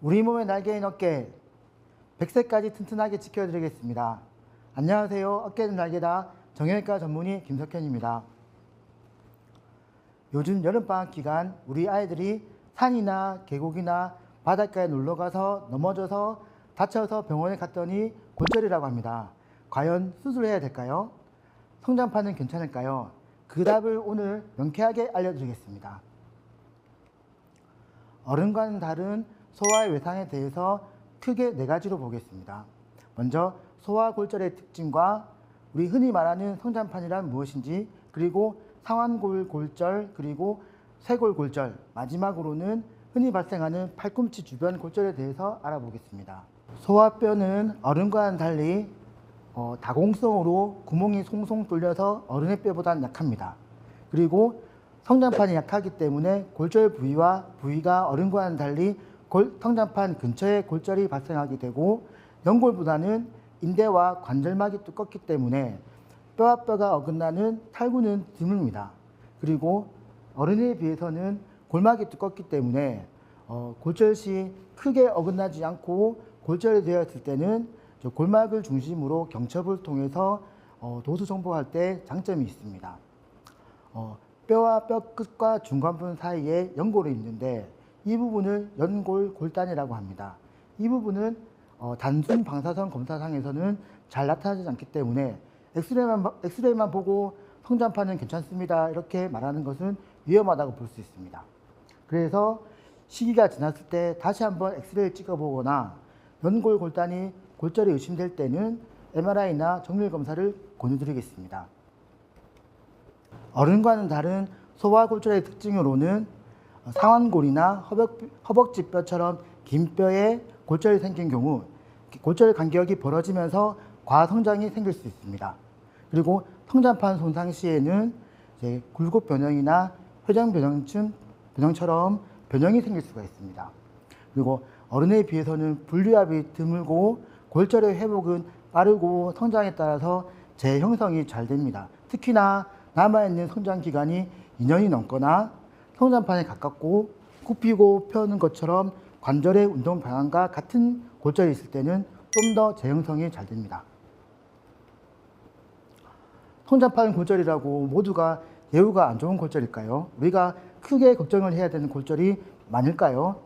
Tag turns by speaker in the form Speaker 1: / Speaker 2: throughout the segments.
Speaker 1: 우리 몸의 날개인 어깨, 100세까지 튼튼하게 지켜드리겠습니다. 안녕하세요. 어깨는 날개다. 정형외과 전문의 김석현입니다. 요즘 여름방학 기간 우리 아이들이 산이나 계곡이나 바닷가에 놀러가서 넘어져서 다쳐서 병원에 갔더니 골절이라고 합니다. 과연 수술해야 될까요? 성장판은 괜찮을까요? 그 답을 오늘 명쾌하게 알려드리겠습니다. 어른과는 다른 소아의 외상에 대해서 크게 4가지로 보겠습니다. 먼저 소아골절의 특징과 우리 흔히 말하는 성장판이란 무엇인지, 그리고 상완골골절, 그리고 쇄골골절, 마지막으로는 흔히 발생하는 팔꿈치 주변 골절에 대해서 알아보겠습니다. 소아뼈는 어른과는 달리 다공성으로 구멍이 송송 뚫려서 어른의 뼈보다는 약합니다. 그리고 성장판이 약하기 때문에 골절 부위가 어른과는 달리 성장판 근처에 골절이 발생하게 되고, 연골보다는 인대와 관절막이 두껍기 때문에 뼈와 뼈가 어긋나는 탈구는 드뭅니다. 그리고 어른에 비해서는 골막이 두껍기 때문에 골절 시 크게 어긋나지 않고, 골절이 되었을 때는 골막을 중심으로 경첩을 통해서 도수 정복할 때 장점이 있습니다. 뼈와 뼈 끝과 중간부 사이에 연골이 있는데 이 부분을 연골골단이라고 합니다. 이 부분은 단순 방사선 검사상에서는 잘 나타나지 않기 때문에 엑스레이만 보고 성장판은 괜찮습니다 이렇게 말하는 것은 위험하다고 볼 수 있습니다. 그래서 시기가 지났을 때 다시 한번 엑스레이를 찍어보거나 연골골단이 골절이 의심될 때는 MRI나 정밀 검사를 권유드리겠습니다. 어른과는 다른 소아골절의 특징으로는 상완골이나 허벅지 뼈처럼 긴 뼈에 골절이 생긴 경우 골절 간격이 벌어지면서 과성장이 생길 수 있습니다. 그리고 성장판 손상 시에는 굴곡 변형이나 회전 변형처럼 변형이 생길 수가 있습니다. 그리고 어른에 비해서는 분리압이 드물고 골절의 회복은 빠르고 성장에 따라서 재형성이 잘 됩니다. 특히나 남아있는 성장 기간이 2년이 넘거나 성장판에 가깝고 굽히고 펴는 것처럼 관절의 운동 방향과 같은 골절이 있을 때는 좀 더 재형성이 잘 됩니다. 성장판 골절이라고 모두가 예후가 안 좋은 골절일까요? 우리가 크게 걱정을 해야 되는 골절이 많을까요?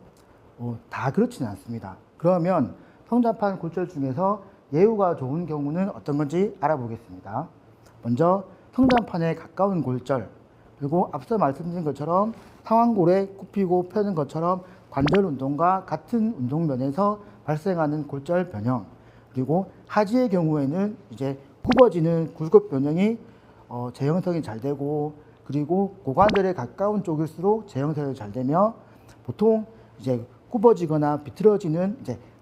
Speaker 1: 다 그렇지는 않습니다. 그러면 성장판 골절 중에서 예후가 좋은 경우는 어떤 건지 알아보겠습니다. 먼저 성장판에 가까운 골절, 그리고 앞서 말씀드린 것처럼 상완골에 굽히고 펴는 것처럼 관절 운동과 같은 운동면에서 발생하는 골절 변형, 그리고 하지의 경우에는 굽어지는 굴곡 변형이 재형성이 잘 되고, 그리고 고관절에 가까운 쪽일수록 재형성이 잘 되며, 보통 굽어지거나 비틀어지는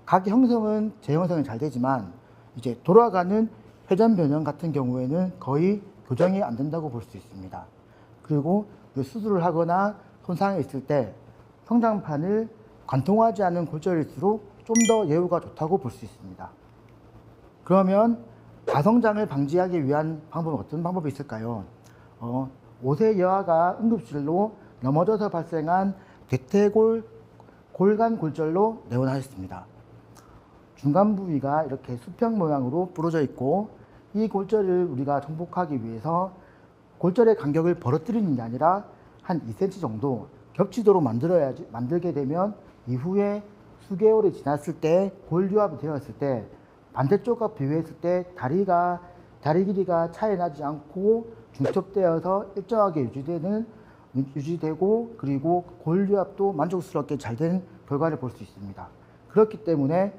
Speaker 1: 각 형성은 재형성이 잘 되지만 돌아가는 회전 변형 같은 경우에는 거의 교정이 안 된다고 볼 수 있습니다. 그리고 수술을 하거나 손상이 있을 때 성장판을 관통하지 않은 골절일수록 좀 더 예후가 좋다고 볼 수 있습니다. 그러면 과성장을 방지하기 위한 방법은 어떤 방법이 있을까요? 5세 여아가 응급실로 넘어져서 발생한 대퇴골 골간 골절로 내원하였습니다. 중간 부위가 이렇게 수평 모양으로 부러져 있고, 이 골절을 우리가 정복하기 위해서 골절의 간격을 벌어뜨리는 게 아니라 한 2cm 정도 겹치도록 만들게 되면 이후에 수개월이 지났을 때 골유합이 되었을 때 반대쪽과 비교했을 때 다리 길이가 차이 나지 않고 중첩되어서 일정하게 유지되고, 그리고 골유합도 만족스럽게 잘 된 결과를 볼 수 있습니다. 그렇기 때문에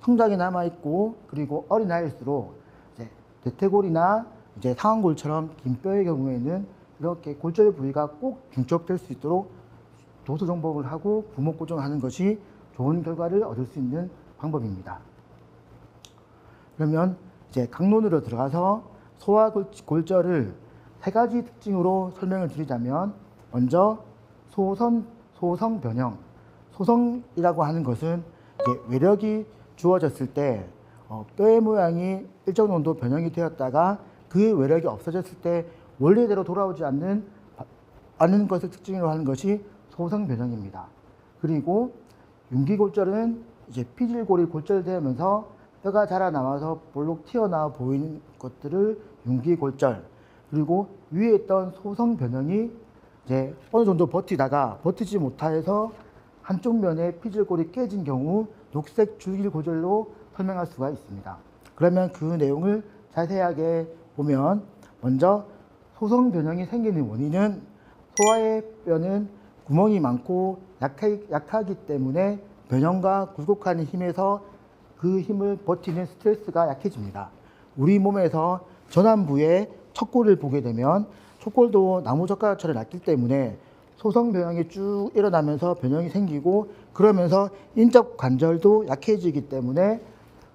Speaker 1: 성장이 남아있고, 그리고 어린 아이일수록 대퇴골이나 상완골처럼 긴 뼈의 경우에는 이렇게 골절 부위가 꼭 중첩될 수 있도록 도수 정복을 하고 부목 고정하는 것이 좋은 결과를 얻을 수 있는 방법입니다. 그러면 강론으로 들어가서 소아골절을 3가지 특징으로 설명을 드리자면, 먼저 소성 변형. 소성이라고 하는 것은 외력이 주어졌을 때 뼈의 모양이 일정 정도 변형이 되었다가 그 외력이 없어졌을 때 원래대로 돌아오지 않는 것을 특징으로 하는 것이 소성 변형입니다. 그리고 융기골절은 이제 피질골이 골절되면서 뼈가 자라나와서 볼록 튀어나와 보이는 것들을 융기골절, 그리고 위에 있던 소성 변형이 이제 어느 정도 버티지 못해서 한쪽 면에 피질골이 깨진 경우 녹색 줄기골절로 설명할 수가 있습니다. 그러면 그 내용을 자세하게 보면, 먼저 소성 변형이 생기는 원인은 소화의 뼈는 구멍이 많고 약하기 때문에 변형과 굴곡하는 힘에서 그 힘을 버티는 스트레스가 약해집니다. 우리 몸에서 전완부의 척골을 보게 되면 척골도 나무젓가락처럼 얇기 때문에 소성 변형이 쭉 일어나면서 변형이 생기고, 그러면서 인접 관절도 약해지기 때문에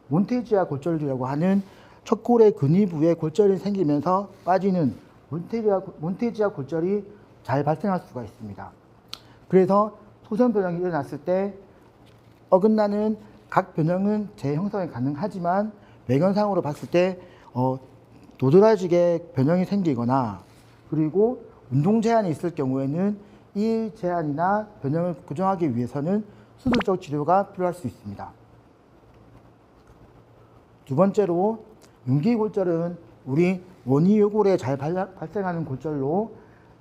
Speaker 1: 몬테지아 골절이라고 하는 척골의 근위부에 골절이 생기면서 빠지는 몬테지아 골절이 잘 발생할 수가 있습니다. 그래서 소성 변형이 일어났을 때 어긋나는 각 변형은 재형성이 가능하지만 외견상으로 봤을 때 도드라지게 변형이 생기거나, 그리고 운동 제한이 있을 경우에는 이 제한이나 변형을 교정하기 위해서는 수술적 치료가 필요할 수 있습니다. 두 번째로, 융기골절은 우리 원위요골에 잘 발생하는 골절로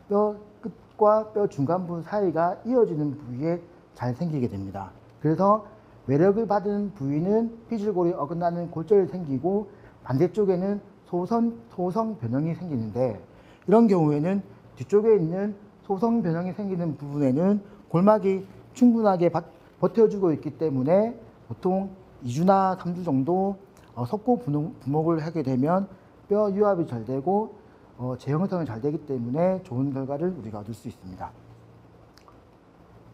Speaker 1: 뼈 끝과 뼈 중간부 사이가 이어지는 부위에 잘 생기게 됩니다. 그래서 외력을 받은 부위는 피질골이 어긋나는 골절이 생기고, 반대쪽에는 소성 변형이 생기는데, 이런 경우에는 뒤쪽에 있는 소성 변형이 생기는 부분에는 골막이 충분하게 버텨주고 있기 때문에 보통 2주나 3주 정도 석고 부목을 하게 되면 뼈 유합이 잘 되고 재형성이 잘 되기 때문에 좋은 결과를 우리가 얻을 수 있습니다.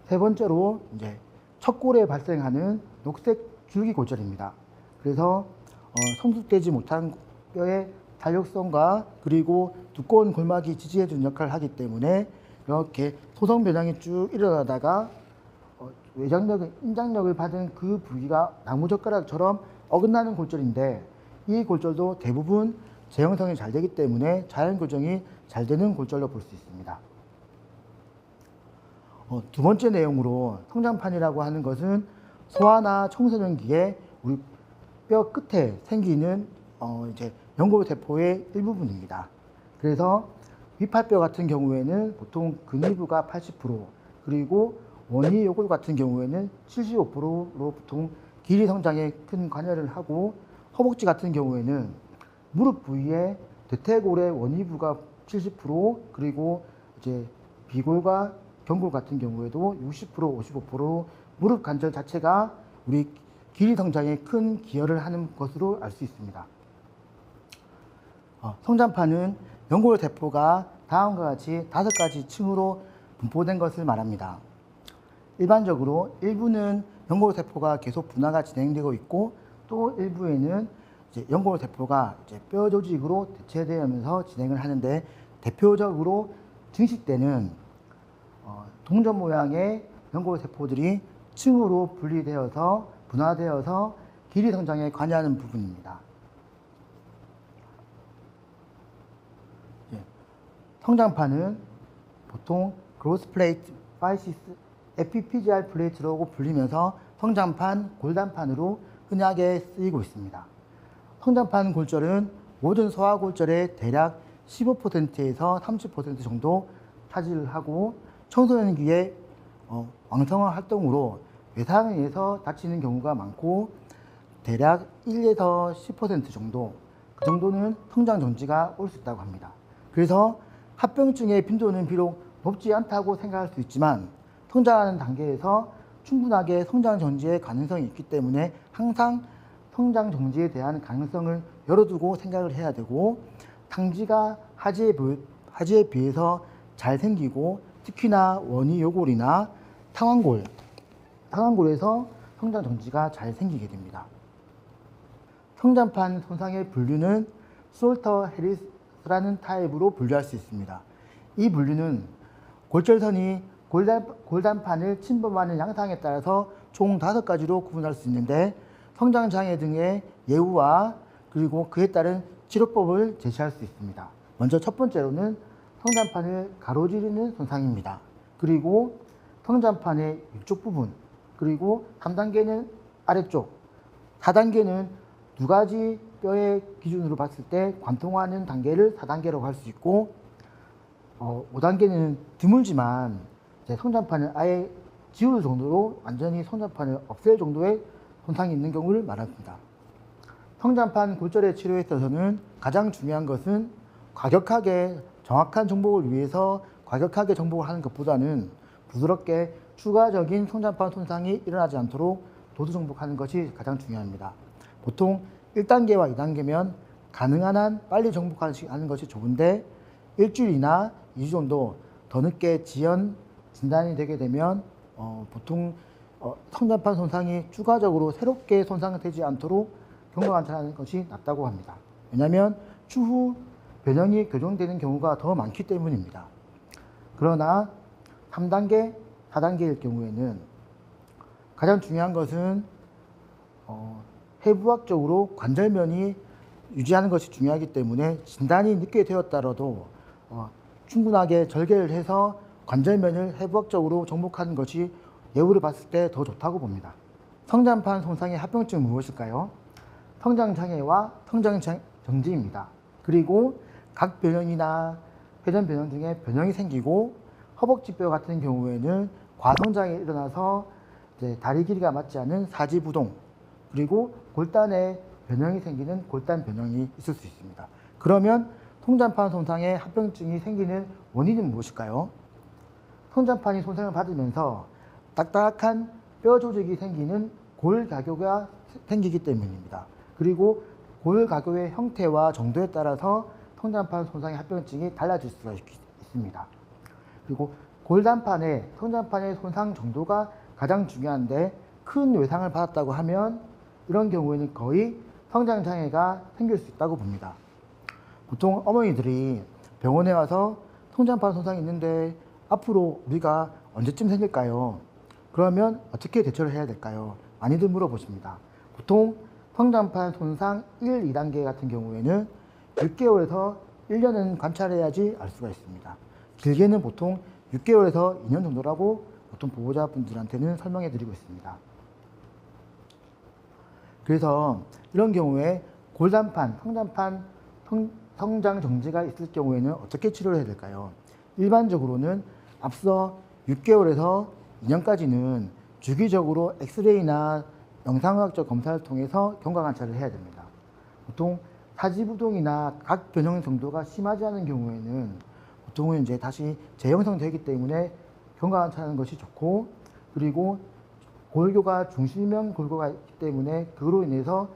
Speaker 1: 세 번째로, 이제 척골에 발생하는 녹색 줄기골절입니다. 그래서 성숙되지 못한 뼈의 탄력성과 그리고 두꺼운 골막이 지지해주는 역할을 하기 때문에 이렇게 소성 변형이 쭉 일어나다가 인장력을 받은 그 부위가 나무젓가락처럼 어긋나는 골절인데, 이 골절도 대부분 재형성이 잘 되기 때문에 자연 교정이 잘 되는 골절로 볼 수 있습니다. 두 번째 내용으로, 성장판이라고 하는 것은 소아나 청소년기에 우리 뼈 끝에 생기는 이제 연골세포의 일부분입니다. 그래서 위팔뼈 같은 경우에는 보통 근위부가 80%, 그리고 원위요골 같은 경우에는 75%로 보통 길이 성장에 큰 관여를 하고, 허벅지 같은 경우에는 무릎 부위에 대퇴골의 원위부가 70%, 그리고 이제 비골과 경골 같은 경우에도 60%, 55% 무릎 관절 자체가 우리 길이 성장에 큰 기여를 하는 것으로 알 수 있습니다. 성장판은 연골세포가 다음과 같이 5가지 층으로 분포된 것을 말합니다. 일반적으로 일부는 연골세포가 계속 분화가 진행되고 있고, 또 일부에는 이제 연골세포가 이제 뼈 조직으로 대체되면서 진행을 하는데, 대표적으로 증식 때는 동전 모양의 연골세포들이 층으로 분리되어서 분화되어서 길이 성장에 관여하는 부분입니다. 성장판은 보통 그로스 플레이트, 파이시스, 에피피지알 플레이트라고 불리면서 성장판, 골단판으로 흔하게 쓰이고 있습니다. 성장판 골절은 모든 소아골절의 대략 15%에서 30% 정도 차지를 하고, 청소년기에 왕성한 활동으로 외상에 의해서 다치는 경우가 많고, 대략 1에서 10% 정도, 그 정도는 성장 정지가 올 수 있다고 합니다. 그래서 합병증의 빈도는 비록 높지 않다고 생각할 수 있지만, 성장하는 단계에서 충분하게 성장 정지의 가능성이 있기 때문에 항상 성장 정지에 대한 가능성을 열어두고 생각을 해야 되고, 탕지가 하지에 비해서 잘 생기고, 특히나 원위요골이나 상완골에서 성장 정지가 잘 생기게 됩니다. 성장판 손상의 분류는 솔터 해리스라는 타입으로 분류할 수 있습니다. 이 분류는 골절선이 골단판을 침범하는 양상에 따라서 총 5가지로 구분할 수 있는데, 성장장애 등의 예후와 그리고 그에 따른 치료법을 제시할 수 있습니다. 먼저 첫 번째로는 성장판을 가로지르는 손상입니다. 그리고 성장판의 위쪽 부분, 그리고 3단계는 아래쪽, 4단계는 두 가지 뼈의 기준으로 봤을 때 관통하는 단계를 4단계라고 할 수 있고 5단계는 드물지만 성장판을 아예 지울 정도로 완전히 성장판을 없앨 정도의 손상이 있는 경우를 말합니다. 성장판 골절의 치료에 있어서는 가장 중요한 것은 과격하게 정확한 정복을 위해서 과격하게 정복을 하는 것보다는 부드럽게 추가적인 성장판 손상이 일어나지 않도록 도수 정복하는 것이 가장 중요합니다. 보통 1단계와 2단계면 가능한 한 빨리 정복하는 것이 좋은데 일주일이나 2주 정도 더 늦게 진단이 되게 되면 보통 성장판 손상이 추가적으로 새롭게 손상되지 않도록 경과관찰하는 것이 낫다고 합니다. 왜냐하면 추후 변형이 교정되는 경우가 더 많기 때문입니다. 그러나 3단계, 4단계일 경우에는 가장 중요한 것은 해부학적으로 관절면이 유지하는 것이 중요하기 때문에 진단이 늦게 되었더라도 충분하게 절개를 해서 관절면을 해부학적으로 정복하는 것이 예후를 봤을 때 더 좋다고 봅니다. 성장판 손상의 합병증은 무엇일까요? 성장장애와 성장정지입니다. 그리고 각 변형이나 회전 변형 등의 변형이 생기고 허벅지뼈 같은 경우에는 과성장이 일어나서 다리 길이가 맞지 않은 사지부동, 그리고 골단에 변형이 생기는 골단 변형이 있을 수 있습니다. 그러면 성장판 손상의 합병증이 생기는 원인은 무엇일까요? 성장판이 손상을 받으면서 딱딱한 뼈 조직이 생기는 골가교가 생기기 때문입니다. 그리고 골가교의 형태와 정도에 따라서 성장판 손상의 합병증이 달라질 수가 있습니다. 그리고 골단판의 성장판의 손상 정도가 가장 중요한데 큰 외상을 받았다고 하면 이런 경우에는 거의 성장장애가 생길 수 있다고 봅니다. 보통 어머니들이 병원에 와서 성장판 손상이 있는데 앞으로 우리가 언제쯤 생길까요? 그러면 어떻게 대처를 해야 될까요? 많이들 물어보십니다. 보통 성장판 손상 1, 2단계 같은 경우에는 6개월에서 1년은 관찰해야지 알 수가 있습니다. 길게는 보통 6개월에서 2년 정도라고 보통 보호자분들한테는 설명해 드리고 있습니다. 그래서 이런 경우에 골단판, 성장 정지가 있을 경우에는 어떻게 치료를 해야 될까요? 일반적으로는 앞서 6개월에서 2년까지는 주기적으로 엑스레이나 영상의학적 검사를 통해서 경과관찰을 해야 됩니다. 보통 사지부동이나 각 변형 정도가 심하지 않은 경우에는 보통은 다시 재형성되기 때문에 경과관찰하는 것이 좋고, 그리고 골교가 중실명 골교가 있기 때문에 그로 인해서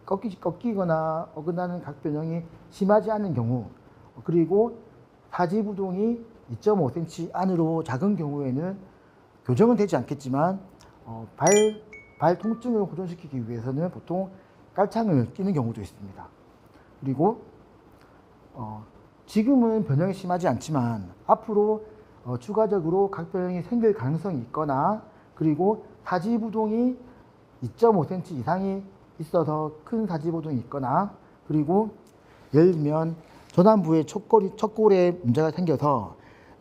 Speaker 1: 꺾이거나 어긋나는 각 변형이 심하지 않은 경우, 그리고 사지부동이 2.5cm 안으로 작은 경우에는 교정은 되지 않겠지만 발 통증을 호전시키기 위해서는 보통 깔창을 끼는 경우도 있습니다. 그리고 지금은 변형이 심하지 않지만 앞으로 추가적으로 각 변형이 생길 가능성이 있거나, 그리고 사지부동이 2.5cm 이상이 있어서 큰 사지부동이 있거나, 그리고 예를 들면 전완부의 척골에 문제가 생겨서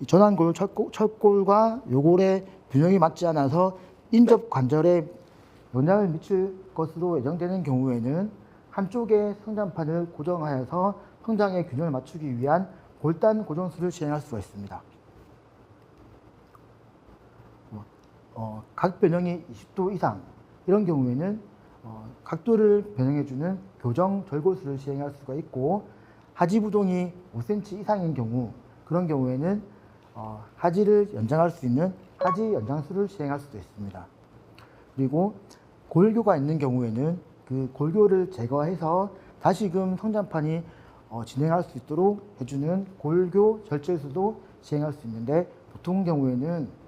Speaker 1: 전완골 척골과 요골의 균형이 맞지 않아서 인접 관절에 영향을 미칠 것으로 예정되는 경우에는 한쪽의 성장판을 고정하여서 성장의 균형을 맞추기 위한 골단 고정술을 시행할 수가 있습니다. 각 변형이 20도 이상, 이런 경우에는 각도를 변형해주는 교정 절골술을 시행할 수가 있고, 하지부동이 5cm 이상인 경우, 그런 경우에는 하지를 연장할 수 있는 하지 연장술을 시행할 수도 있습니다. 그리고 골교가 있는 경우에는 그 골교를 제거해서 다시금 성장판이 진행할 수 있도록 해주는 골교 절제술도 시행할 수 있는데, 보통 경우에는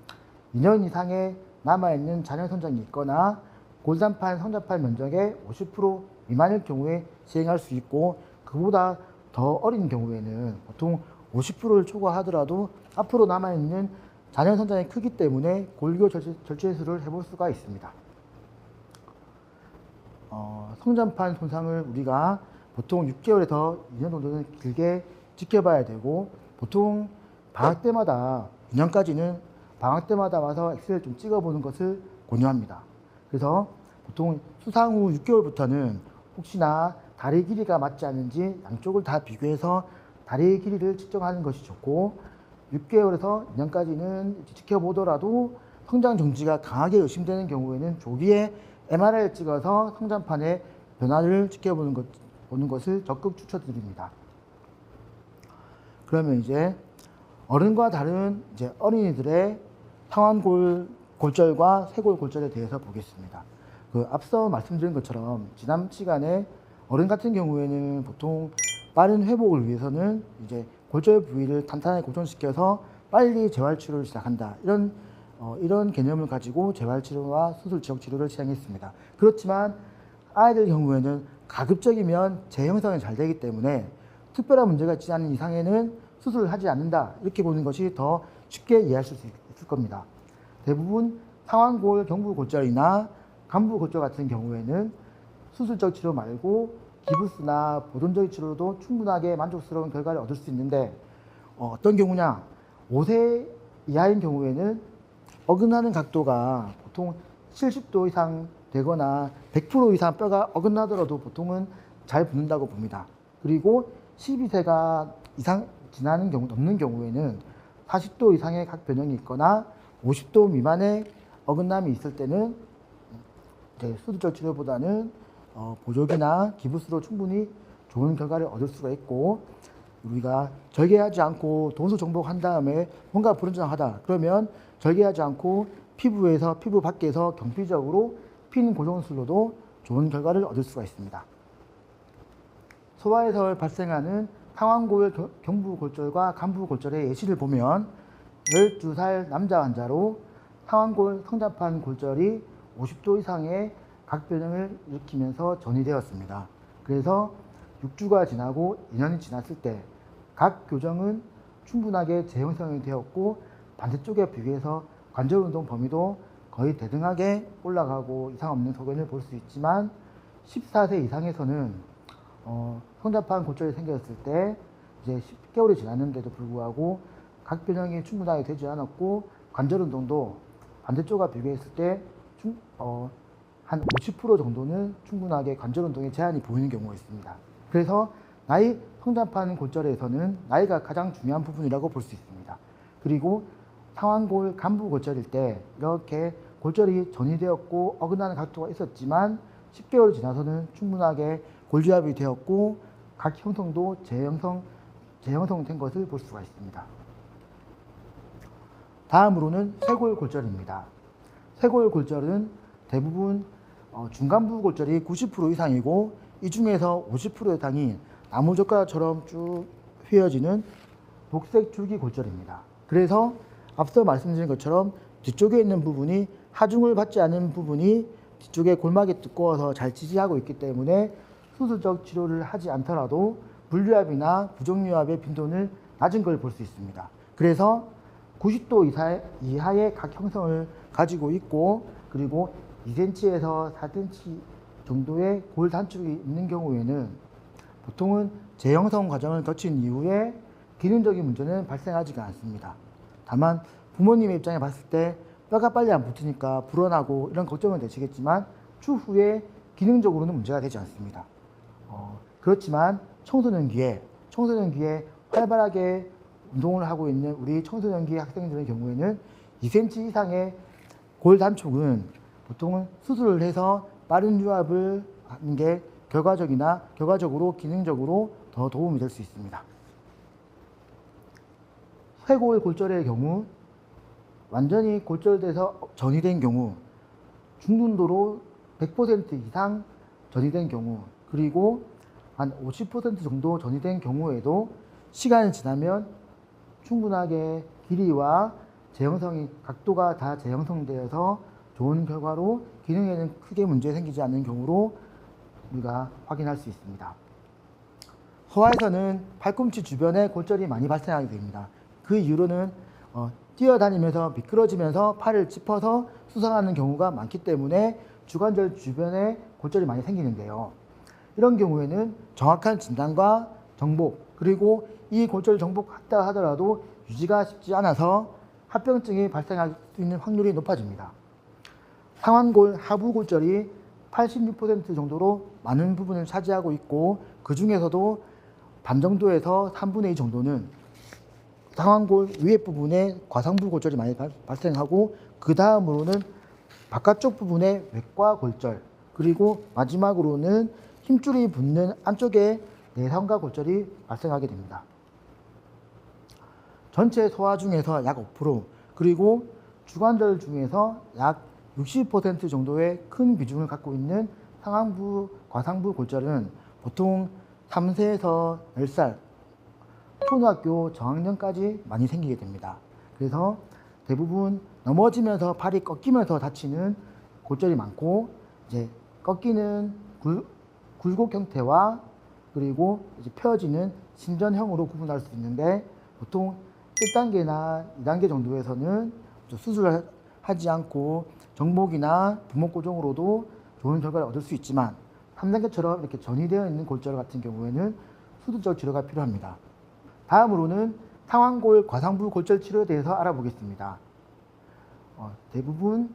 Speaker 1: 2년 이상의 남아있는 잔여 성장이 있거나 골단판 성장판 면적의 50% 미만일 경우에 시행할 수 있고, 그보다 더 어린 경우에는 보통 50%를 초과하더라도 앞으로 남아있는 잔여 성장이 크기 때문에 골교 절제술을 해볼 수가 있습니다. 성장판 손상을 우리가 보통 6개월에서 2년 정도는 길게 지켜봐야 되고, 보통 방학 때마다 2년까지는 방학 때마다 와서 엑스레이를 좀 찍어보는 것을 권유합니다. 그래서 보통 수상 후 6개월부터는 혹시나 다리 길이가 맞지 않는지 양쪽을 다 비교해서 다리 길이를 측정하는 것이 좋고 6개월에서 2년까지는 지켜보더라도 성장 정지가 강하게 의심되는 경우에는 조기에 MRI를 찍어서 성장판의 변화를 지켜보는 것을 적극 추천드립니다. 그러면 이제 어른과 다른 이제 어린이들의 상완골절과 쇄골골절에 대해서 보겠습니다. 앞서 말씀드린 것처럼 지난 시간에 어른 같은 경우에는 보통 빠른 회복을 위해서는 이제 골절 부위를 탄탄하게 고정시켜서 빨리 재활치료를 시작한다. 이런 개념을 가지고 재활치료와 수술 지역 치료를 시행했습니다. 그렇지만 아이들 경우에는 가급적이면 재형성이 잘 되기 때문에 특별한 문제가 있지 않은 이상에는 수술을 하지 않는다. 이렇게 보는 것이 더 쉽게 이해할 수 있을 겁니다. 대부분 상완골 경부골절이나 간부골절 같은 경우에는 수술적 치료 말고 기부스나 보존적 치료로도 충분하게 만족스러운 결과를 얻을 수 있는데 어떤 경우냐, 5세 이하인 경우에는 어긋나는 각도가 보통 70도 이상 되거나 100% 이상 뼈가 어긋나더라도 보통은 잘 붙는다고 봅니다. 그리고 12세가 이상 지나는 경우, 넘는 경우에는 40도 이상의 각 변형이 있거나 50도 미만의 어긋남이 있을 때는 수술적 치료보다는 보조기나 기부스로 충분히 좋은 결과를 얻을 수가 있고, 우리가 절개하지 않고 도수 정복한 다음에 뭔가 불안정하다 그러면 절개하지 않고 피부 밖에서 경피적으로 핀 고정술로도 좋은 결과를 얻을 수가 있습니다. 소아에서 발생하는 상완골 경부골절과 간부골절의 예시를 보면 12살 남자 환자로 상완골 성장판 골절이 50도 이상의 각 변형을 일으키면서 전이되었습니다. 그래서 6주가 지나고 2년이 지났을 때 각 교정은 충분하게 재형성이 되었고 반대쪽에 비교해서 관절 운동 범위도 거의 대등하게 올라가고 이상 없는 소견을 볼 수 있지만 14세 이상에서는 성장판 골절이 생겼을 때 이제 10개월이 지났는데도 불구하고 각 변형이 충분하게 되지 않았고 관절 운동도 반대쪽과 비교했을 때 한 50% 정도는 충분하게 관절 운동에 제한이 보이는 경우가 있습니다. 그래서 나이 성장판 골절에서는 나이가 가장 중요한 부분이라고 볼 수 있습니다. 그리고 상완골 간부 골절일 때 이렇게 골절이 전이되었고 어긋나는 각도가 있었지만 10개월 지나서는 충분하게 골지압이 되었고 각 형성도 재형성된 것을 볼 수가 있습니다. 다음으로는 쇄골 골절입니다. 쇄골 골절은 대부분 중간부 골절이 90% 이상이고 이 중에서 50% 이상이 나무젓가락처럼 쭉 휘어지는 녹색 줄기 골절입니다. 그래서 앞서 말씀드린 것처럼 뒤쪽에 있는 부분이 하중을 받지 않은 부분이 뒤쪽에 골막이 두꺼워서 잘 지지하고 있기 때문에 수술적 치료를 하지 않더라도 불류압이나 부정류압의 빈도는 낮은 걸 볼 수 있습니다. 그래서 90도 이하의 각 형성을 가지고 있고 그리고 2cm에서 4cm 정도의 골 단축이 있는 경우에는 보통은 재형성 과정을 거친 이후에 기능적인 문제는 발생하지가 않습니다. 다만 부모님의 입장에 봤을 때 뼈가 빨리 안 붙으니까 불어나고 이런 걱정은 되시겠지만 추후에 기능적으로는 문제가 되지 않습니다. 그렇지만 청소년기에 활발하게 운동을 하고 있는 우리 청소년기 학생들의 경우에는 2cm 이상의 골 단축은 보통은 수술을 해서 빠른 유압을 하는 게 결과적으로 기능적으로 더 도움이 될 수 있습니다. 쇄골 골절의 경우 완전히 골절돼서 전이된 경우 중등도로 100% 이상 전이된 경우 그리고 한 50% 정도 전이된 경우에도 시간이 지나면 충분하게 길이와 각도가 다 재형성되어서 좋은 결과로 기능에는 크게 문제 생기지 않는 경우로 우리가 확인할 수 있습니다. 소아에서는 팔꿈치 주변에 골절이 많이 발생하게 됩니다. 그 이유로는 뛰어다니면서 미끄러지면서 팔을 짚어서 수상하는 경우가 많기 때문에 주관절 주변에 골절이 많이 생기는데요. 이런 경우에는 정확한 진단과 정복 그리고 이 골절 정복했다 하더라도 유지가 쉽지 않아서 합병증이 발생할 수 있는 확률이 높아집니다. 상완골 하부 골절이 86% 정도로 많은 부분을 차지하고 있고, 그 중에서도 반 정도에서 3분의 2 정도는 상완골 위에 부분에 과상부 골절이 많이 발생하고, 그 다음으로는 바깥쪽 부분에 외과 골절, 그리고 마지막으로는 힘줄이 붙는 안쪽에 내상과 골절이 발생하게 됩니다. 전체 소화 중에서 약 5%, 그리고 주관절 중에서 약 60% 정도의 큰 비중을 갖고 있는 상완부, 과상부 골절은 보통 3세에서 10살, 초등학교 저학년까지 많이 생기게 됩니다. 그래서 대부분 넘어지면서 팔이 꺾이면서 다치는 골절이 많고, 이제 꺾이는 굴곡 형태와 그리고 이제 펴지는 신전형으로 구분할 수 있는데, 보통 1단계나 2단계 정도에서는 수술을 하지 않고 정복이나 부목 고정으로도 좋은 결과를 얻을 수 있지만, 3단계처럼 이렇게 전이되어 있는 골절 같은 경우에는 수술적 치료가 필요합니다. 다음으로는 상완골 과상부 골절 치료에 대해서 알아보겠습니다. 대부분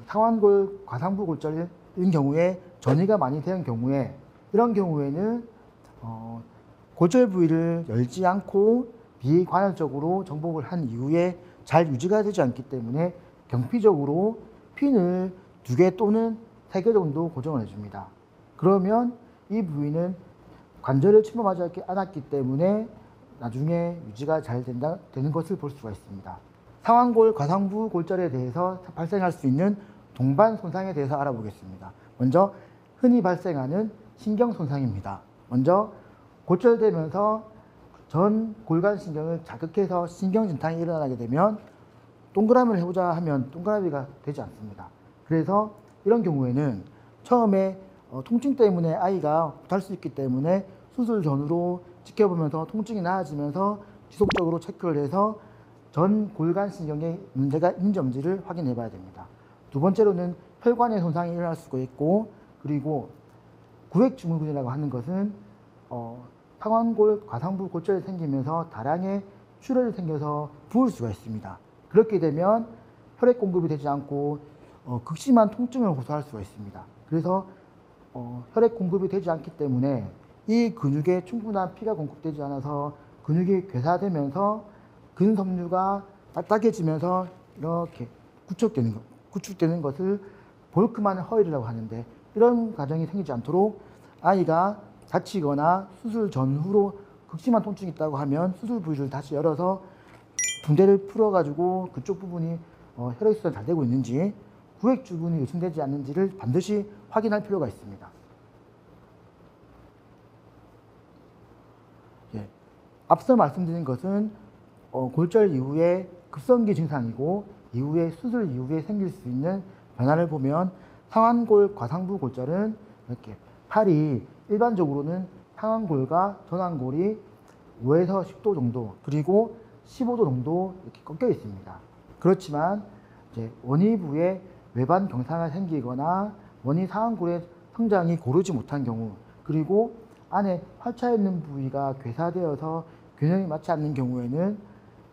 Speaker 1: 상완골 과상부 골절인 경우에 전이가 많이 된 경우에, 이런 경우에는 골절 부위를 열지 않고 비관할적으로 정복을 한 이후에 잘 유지가 되지 않기 때문에 경피적으로 핀을 2개 또는 3개 정도 고정을 해줍니다. 그러면 이 부위는 관절을 침범하지 않았기 때문에 나중에 유지가 잘 되는 것을 볼 수가 있습니다. 상완골 과상부 골절에 대해서 발생할 수 있는 동반 손상에 대해서 알아보겠습니다. 먼저 흔히 발생하는 신경 손상입니다. 먼저 골절되면서 전 골간신경을 자극해서 신경진탕이 일어나게 되면 동그라미를 해보자 하면 동그라미가 되지 않습니다. 그래서 이런 경우에는 처음에 통증 때문에 아이가 못할 수 있기 때문에 수술 전후로 지켜보면서 통증이 나아지면서 지속적으로 체크를 해서 전 골간신경에 문제가 있는지 없는지를 확인해 봐야 됩니다. 두 번째로는 혈관의 손상이 일어날 수가 있고, 그리고 구획증후군이라고 하는 것은 상완골 과상부 골절이 생기면서 다량의 출혈이 생겨서 부을 수가 있습니다. 그렇게 되면 혈액 공급이 되지 않고 극심한 통증을 호소할 수가 있습니다. 그래서 혈액 공급이 되지 않기 때문에 이 근육에 충분한 피가 공급되지 않아서 근육이 괴사되면서 근섬유가 딱딱해지면서 이렇게 구축되는 것을 볼크만 허일이라고 하는데, 이런 과정이 생기지 않도록 아이가 다치거나 수술 전후로 극심한 통증이 있다고 하면 수술 부위를 다시 열어서 붕대를 풀어가지고 그쪽 부분이 혈액순환이 잘 되고 있는지, 구획주근이 의심되지 않는지를 반드시 확인할 필요가 있습니다. 예. 앞서 말씀드린 것은 골절 이후에 급성기 증상이고, 이후에 수술 이후에 생길 수 있는 변화를 보면 상완골 과상부 골절은 이렇게 팔이 일반적으로는 상완골과 전완골이 5에서 10도 정도, 그리고 15도 정도 이렇게 꺾여 있습니다. 그렇지만 이제 원위부에 외반 경사가 생기거나 원위 상완골의 성장이 고르지 못한 경우, 그리고 안에 활차 있는 부위가 괴사되어서 균형이 맞지 않는 경우에는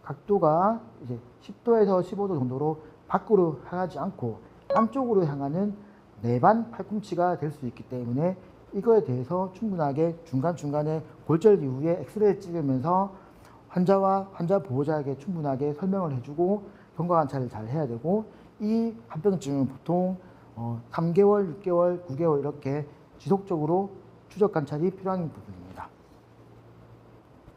Speaker 1: 각도가 이제 10도에서 15도 정도로 밖으로 향하지 않고 안쪽으로 향하는 내반 팔꿈치가 될 수 있기 때문에 이거에 대해서 충분하게 중간중간에 골절 이후에 엑스레이를 찍으면서 환자와 환자 보호자에게 충분하게 설명을 해주고 경과관찰을 잘 해야 되고, 이 합병증은 보통 3개월, 6개월, 9개월 이렇게 지속적으로 추적관찰이 필요한 부분입니다.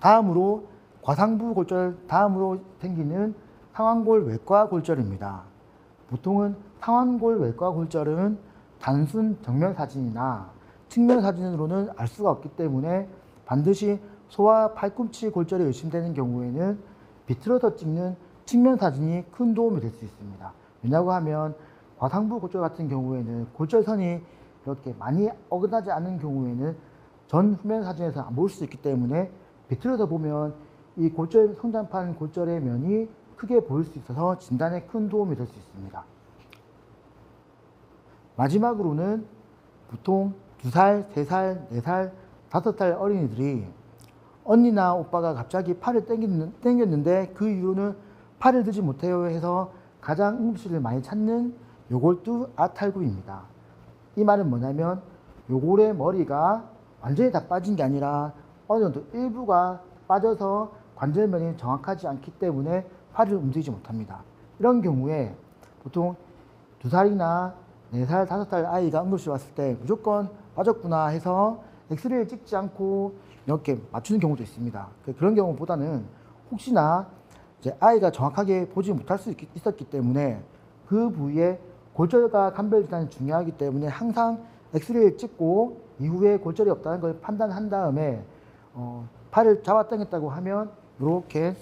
Speaker 1: 다음으로 과상부 골절, 다음으로 생기는 상완골 외과 골절입니다. 보통은 상완골 외과 골절은 단순 정면 사진이나 측면 사진으로는 알 수가 없기 때문에 반드시 소와 팔꿈치 골절이 의심되는 경우에는 비틀어서 찍는 측면 사진이 큰 도움이 될 수 있습니다. 왜냐고 하면 과상부 골절 같은 경우에는 골절선이 이렇게 많이 어긋나지 않는 경우에는 전 후면 사진에서 안 볼 수 있기 때문에 비틀어서 보면 이 골절 성장판 골절의 면이 크게 보일 수 있어서 진단에 큰 도움이 될 수 있습니다. 마지막으로는 보통 2살, 3살, 4살, 5살 어린이들이 언니나 오빠가 갑자기 팔을 당겼는데 그 이유는 팔을 들지 못해요 해서 가장 응급실을 많이 찾는 요골두 아탈구입니다. 이 말은 뭐냐면 요골의 머리가 완전히 다 빠진 게 아니라 어느 정도 일부가 빠져서 관절면이 정확하지 않기 때문에 팔을 움직이지 못합니다. 이런 경우에 보통 2살이나 4살, 5살 아이가 응급실 왔을 때 무조건 빠졌구나 해서 엑스레이를 찍지 않고 이렇게 맞추는 경우도 있습니다. 그런 경우보다는 혹시나 이제 아이가 정확하게 보지 못할 수 있었기 때문에 그 부위에 골절과 간별 진단이 중요하기 때문에 항상 엑스레이를 찍고 이후에 골절이 없다는 걸 판단한 다음에 팔을 잡아 당겼다고 하면 이렇게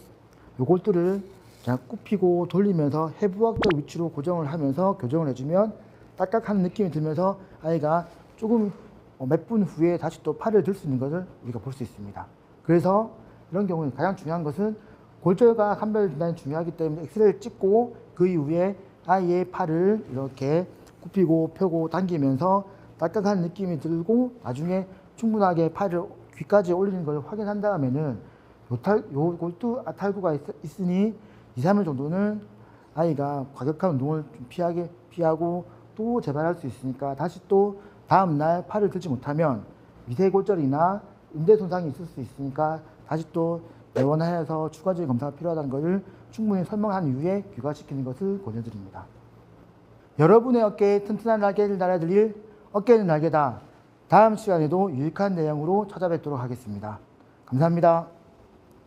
Speaker 1: 요골두를 그냥 굽히고 돌리면서 해부학적 위치로 고정을 하면서 교정을 해주면 딱딱한 느낌이 들면서 아이가 조금 몇 분 후에 다시 또 팔을 들 수 있는 것을 우리가 볼 수 있습니다. 그래서 이런 경우는 가장 중요한 것은 골절과 간별 진단이 중요하기 때문에 엑스레이를 찍고 그 이후에 아이의 팔을 이렇게 굽히고 펴고 당기면서 딱딱한 느낌이 들고 나중에 충분하게 팔을 귀까지 올리는 걸 확인한 다음에는 요 골두 아탈구가 있으니 2, 3일 정도는 아이가 과격한 운동을 좀 피하고 또 재발할 수 있으니까 다시 또 다음날 팔을 들지 못하면 미세골절이나 인대 손상이 있을 수 있으니까 다시 또 내원하여서 추가적인 검사가 필요하다는 것을 충분히 설명한 이후에 귀가시키는 것을 권해드립니다. 여러분의 어깨에 튼튼한 날개를 달아드릴 어깨는 날개다. 다음 시간에도 유익한 내용으로 찾아뵙도록 하겠습니다. 감사합니다.